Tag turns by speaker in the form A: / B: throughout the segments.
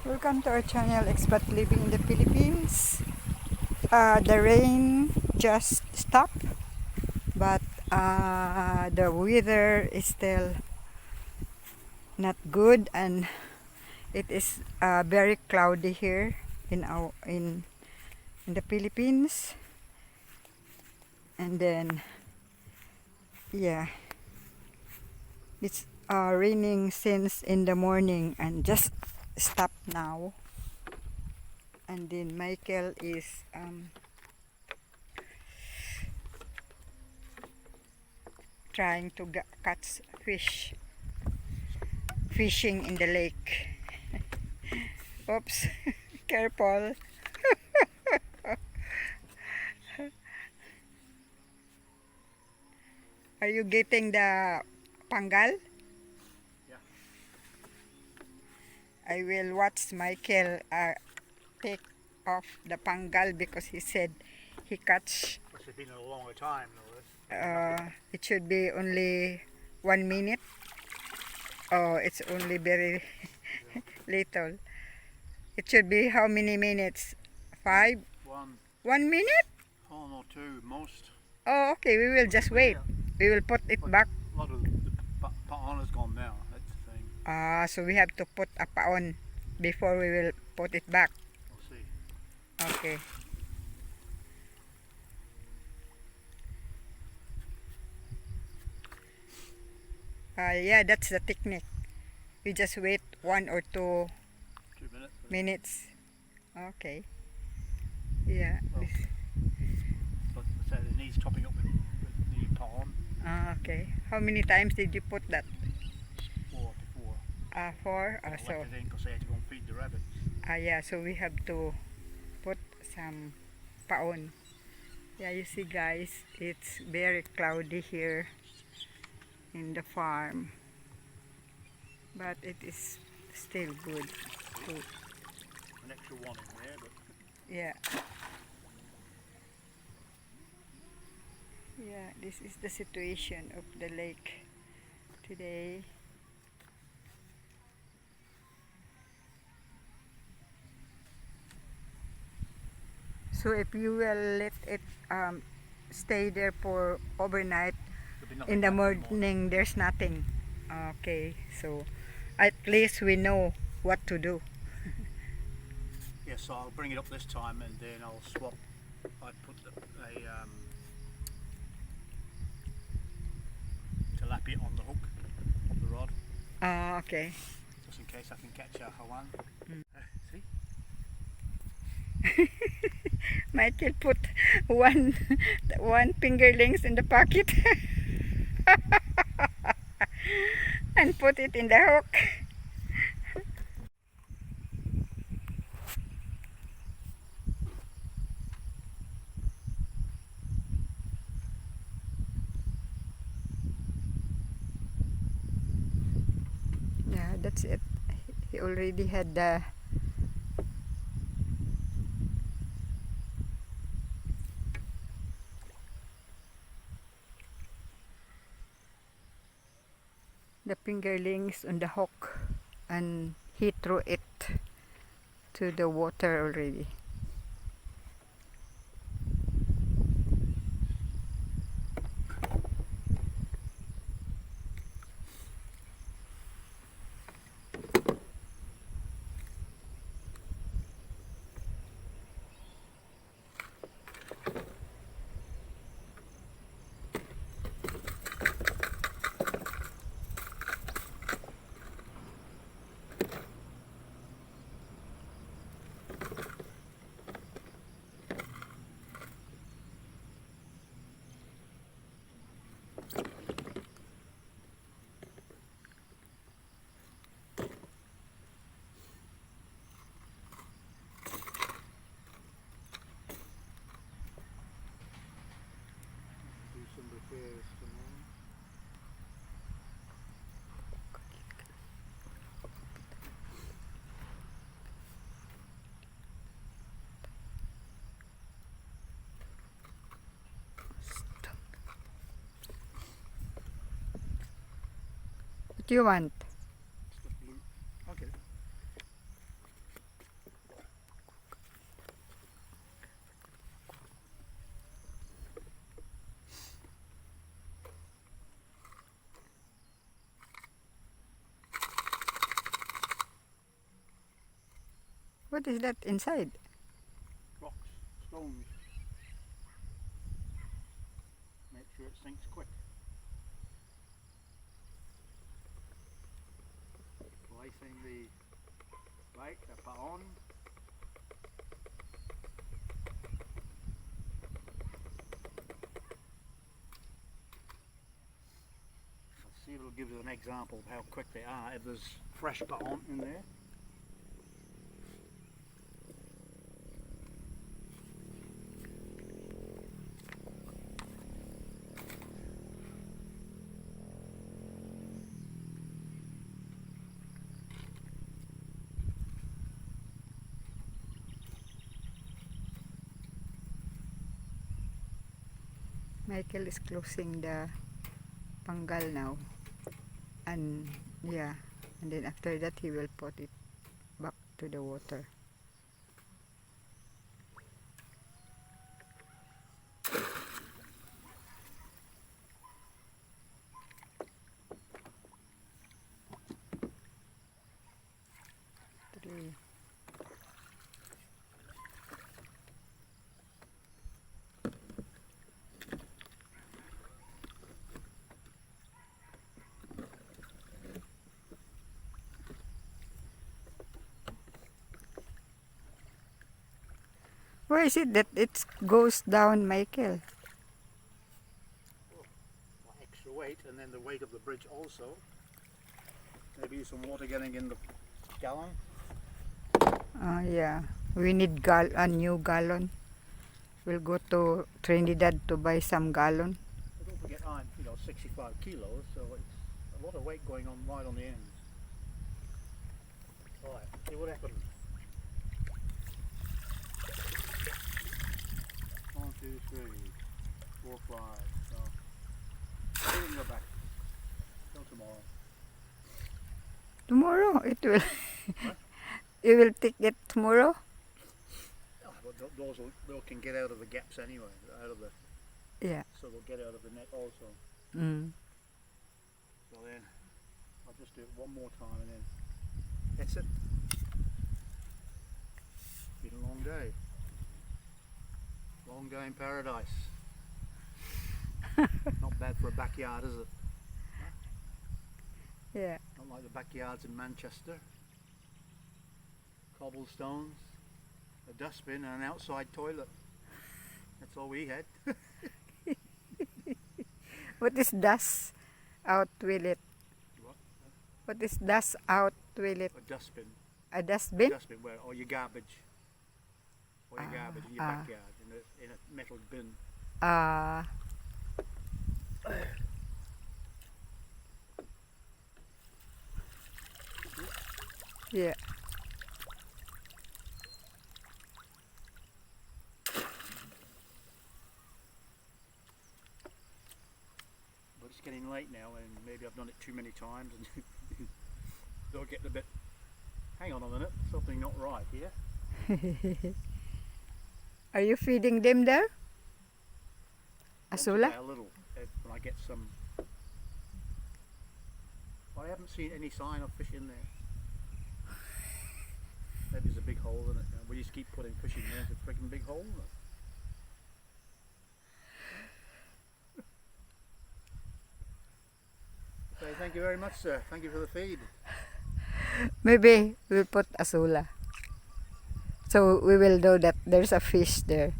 A: Welcome to our channel, Expat Living in the Philippines. The rain just stopped, but the weather is still not good, and it is very cloudy here in the Philippines. And then, yeah, it's raining since in the morning and just stopped now. And then Michael is trying to catch fishing in the lake. Oops, careful. Are you getting the panggal?
B: Yeah.
A: I will watch Michael take off the panggal because he said he catch.
B: Must have been a longer time though. This.
A: It should be only 1 minute. Oh, it's only very little. It should be how many minutes? 5?
B: One.
A: 1 minute?
B: Oh no, two most.
A: Oh, okay. We will just wait. We will put it
B: But
A: back.
B: a lot of the paon has gone now. That's the thing.
A: So we have to put a paon before we will put it back.
B: We'll see.
A: Okay. Yeah, that's the technique. We just wait 1 or 2
B: 2 minutes.
A: minutes. Okay. Yeah.
B: Well, but I said it needs topping up with the paon.
A: Okay. How many times did you put that?
B: 4 before.
A: 4.
B: I
A: So.
B: left it in because they had to go and feed the rabbits.
A: Yeah. So we have to put some paon. Yeah, you see, guys, it's very cloudy here in the farm, but it is still good.
B: An extra one in there, but
A: Yeah. Yeah, this is the situation of the lake today. So if you will let it stay there for overnight,
B: there'll be nothing
A: in the
B: left
A: morning there's nothing. Okay, so at least we know what to do.
B: Yeah, so I'll bring it up this time and then I'll swap. I'd put a tilapia on the hook of the rod,
A: Okay.
B: just in case I can catch a hawan. See?
A: Michael put one fingerlings in the pocket and put it in the hook. Yeah, that's it. He already had the fingerlings on the hook, and he threw it to the water already.
B: Do some repairs tomorrow.
A: What do you want?
B: It's the blue. Okay.
A: What is that inside?
B: Rocks, stones. Make sure it sinks quick. Placing the bait up on. Let's see if it'll give us an example of how quick they are if there's fresh baton in there.
A: Michael is closing the panggal now, and yeah, and then after that he will put it back to the water. Three. Why is it that it goes down, Michael?
B: Extra weight, and then the weight of the bridge also. Maybe some water getting in the gallon.
A: Yeah, we need a new gallon. We'll go to Trinidad to buy some gallon.
B: But don't forget I'm 65 kilos, so it's a lot of weight going on right on the ends. Alright, see what happens. 1, 2, 3, 4, 5. So, let him go back. Till tomorrow.
A: Tomorrow it will.
B: What?
A: You will take it tomorrow.
B: Oh, but those can get out of the gaps anyway, out of the.
A: Yeah.
B: So they'll get out of the net also.
A: Mm.
B: So then, I'll just do it one more time and then that's it. Been a long day. Long day in paradise. Not bad for a backyard, is it?
A: Yeah.
B: Not like the backyards in Manchester. Cobblestones, a dustbin and an outside toilet. That's all we had.
A: What is dust out toilet?
B: What?
A: What is dust out toilet?
B: A dustbin.
A: A dustbin?
B: Dustbin where all your garbage. All your garbage in your backyard in a metal bin.
A: Yeah.
B: But it's getting late now and maybe I've done it too many times and they'll get a bit, hang on a minute, something not right here.
A: Are you feeding them there?
B: Once a
A: Asula?
B: day, a little, when I get some. I haven't seen any sign of fish in there. Maybe there's a big hole in it. We just keep putting fish in there. It's a freaking big hole. So thank you very much, sir. Thank you for the feed.
A: Maybe we'll put Asula. So we will know that there's a fish there.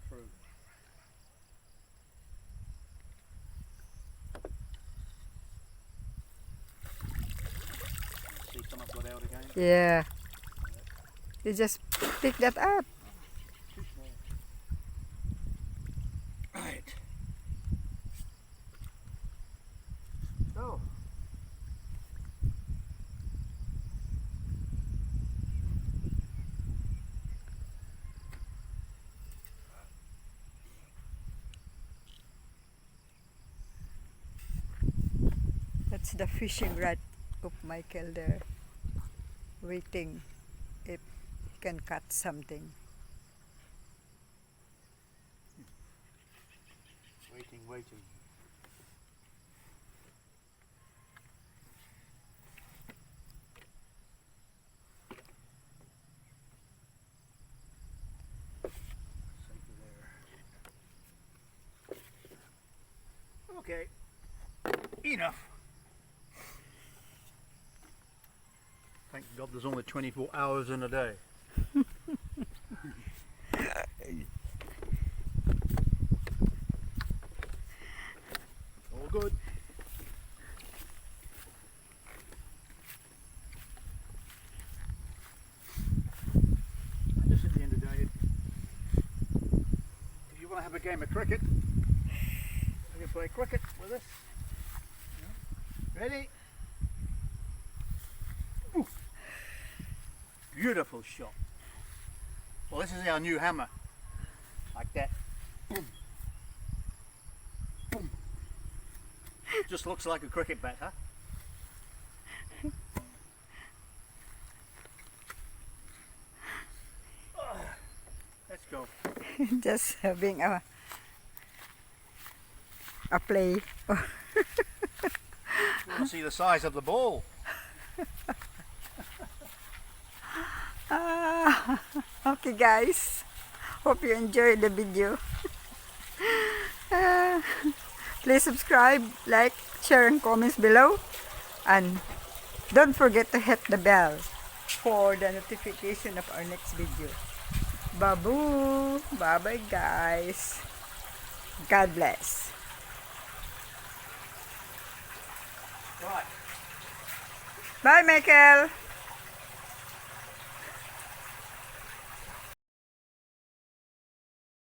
B: True. See some I've got out again?
A: Yeah. You just pick that up.
B: Too small. Right. So.
A: That's the fishing rod of Michael there, waiting if he can catch something.
B: Waiting. Okay. Enough. Thank God there's only 24 hours in a day. All good. Just at the end of the day, if you want to have a game of cricket, you can play cricket with us. Ready? Ooh. Beautiful shot. Well, this is our new hammer. Like that. Boom. Boom. Just looks like a cricket bat, huh? Let's go.
A: Just having a play.
B: You want to see the size of the ball?
A: Okay guys, hope you enjoyed the video. Please subscribe, like, share and comments below, and don't forget to hit the bell for the notification of our next video. Babu, bye bye guys, God bless.
B: Right.
A: Bye Michael.